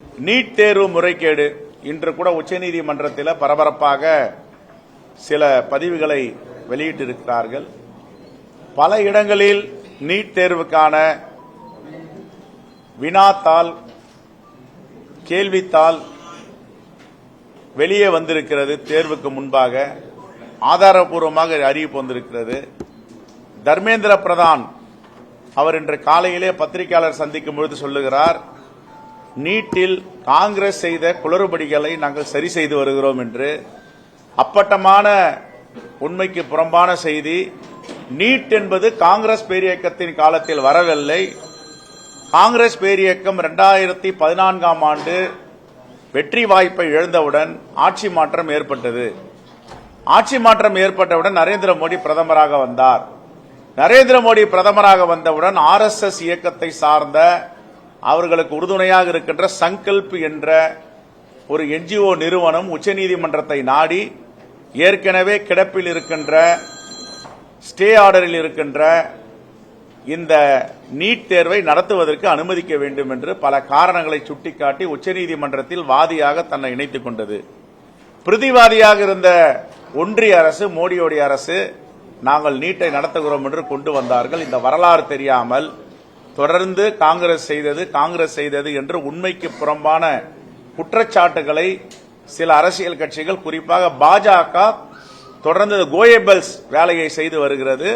NEET தேர்வு முறைகேடு இன்று கூட உச்சநீதிமன்றத்தில் பரபரப்பாக சில பதிவுகளை வெளியிட்டிருக்கிறார்கள். பல இடங்களில் நீட் தேர்வுக்கான வினாத்தாள், கேள்வித்தாள் வெளியே வந்திருக்கிறது. தேர்வுக்கு முன்பாக ஆதாரப்பூர்வமாக அறிவிப்பு வந்திருக்கிறது. தர்மேந்திர பிரதான் அவர் இன்று காலையிலே பத்திரிகையாளர் சந்திக்கும் பொழுது சொல்லுகிறார், நீட்டில் காங்கிரஸ் செய்த குளறுபடிகளை நாங்கள் சரி செய்து வருகிறோம் என்று. அப்பட்டமான உண்மைக்கு புறம்பான செய்தி. நீட் என்பது காங்கிரஸ் பேரியக்கத்தின் காலத்தில் வரவில்லை. காங்கிரஸ் பேரியக்கம் 2014ஆம் ஆண்டு வெற்றி வாய்ப்பை இழந்தவுடன் ஆட்சி மாற்றம் ஏற்பட்டது. ஆட்சி மாற்றம் ஏற்பட்டவுடன் நரேந்திர மோடி பிரதமராக வந்தார். நரேந்திர மோடி பிரதமராக வந்தவுடன் RSS இயக்கத்தை சார்ந்த அவர்களுக்கு உறுதுணையாக இருக்கின்ற சங்கல்ப் என்ற ஒரு NGO நிறுவனம் உச்சநீதிமன்றத்தை நாடி ஏற்கனவே கிடப்பில் இருக்கின்ற ஸ்டே ஆர்டரில் இருக்கின்ற இந்த நீட் தேர்வை நடத்துவதற்கு அனுமதிக்க வேண்டும் என்று பல காரணங்களை சுட்டிக்காட்டி உச்சநீதிமன்றத்தில் வாதியாக தன்னை இணைத்துக் கொண்டது. பிரதிவாதியாக இருந்த ஒன்றிய அரசு, மோடியோடைய அரசு, நாங்கள் நீட்டை நடத்துகிறோம் என்று கொண்டு வந்தார்கள். இந்த வரலாறு தெரியாமல் தொடர்ந்து காங்கிரஸ் செய்தது என்று உண்மைக்கு புறம்பான குற்றச்சாட்டுகளை சில அரசியல் கட்சிகள், குறிப்பாக பாஜக தொடர்ந்து கோயபல்ஸ் வேலையை செய்து வருகிறது.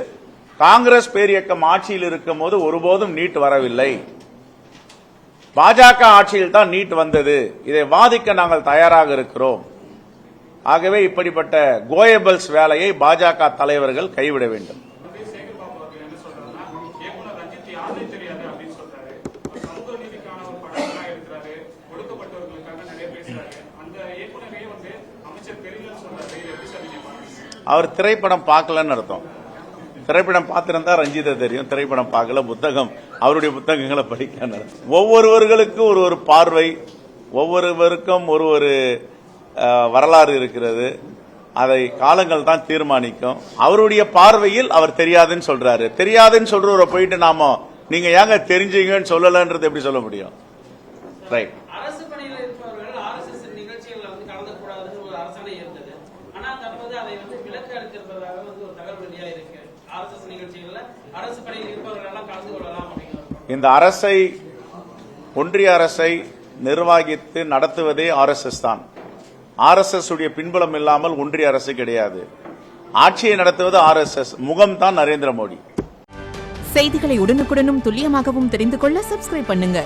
காங்கிரஸ் பேரியக்கம் ஆட்சியில் இருக்கும் போது ஒருபோதும் நீட் வரவில்லை. பாஜக ஆட்சியில் தான் நீட் வந்தது. இதை வாதிக்க நாங்கள் தயாராக இருக்கிறோம். ஆகவே இப்படிப்பட்ட கோயபல்ஸ் வேலையை பாஜக தலைவர்கள் கைவிட வேண்டும். அவர் திரைப்படம் பார்க்கலன்னு அர்த்தம். திரைப்படம் பார்த்திருந்தா ரஞ்சிதா தெரியும். திரைப்படம் பார்க்கல, புத்தகம், அவருடைய புத்தகங்களை படிக்க. ஒவ்வொருவர்களுக்கு ஒரு பார்வை, ஒவ்வொருவருக்கும் ஒரு வரலாறு இருக்கிறது. அதை காலங்கள் தான் தீர்மானிக்கும். அவருடைய பார்வையில் அவர் தெரியாதுன்னு சொல்றாரு. தெரியாதுன்னு சொல்றவரை போயிட்டு நாம நீங்க ஏங்க தெரிஞ்சீங்கன்னு சொல்லலன்றது எப்படி சொல்ல முடியும்? ரைட். அரசு பணியில் இருப்பவர்கள் RSS நிகழ்ச்சிகள் கலந்துக்கூடாதுன்னு ஒரு அரசாணை இருந்தது. ஆனா தற்போது அதை விலக்கு அளித்திருப்பதாக ஒரு தகவல் வெளியா இருக்கு. RSS நிகழ்ச்சிகள்ல அரசு பணியில் இருப்பவர்கள் எல்லாம் கலந்து கொள்ளலாம் அப்படிங்கிறது. இந்த அரசை, ஒன்றிய அரசை நிர்வகித்து நடத்துவதே RSS தான். RSS உடைய பின்புலம் இல்லாமல் ஒன்றிய அரசு கிடையாது. ஆட்சியை நடத்துவது RSS. முகம் தான் நரேந்திர மோடி. செய்திகளை உடனுக்குடனும் துல்லியமாகவும் தெரிந்து கொள்ள சப்ஸ்கிரைப் பண்ணுங்க.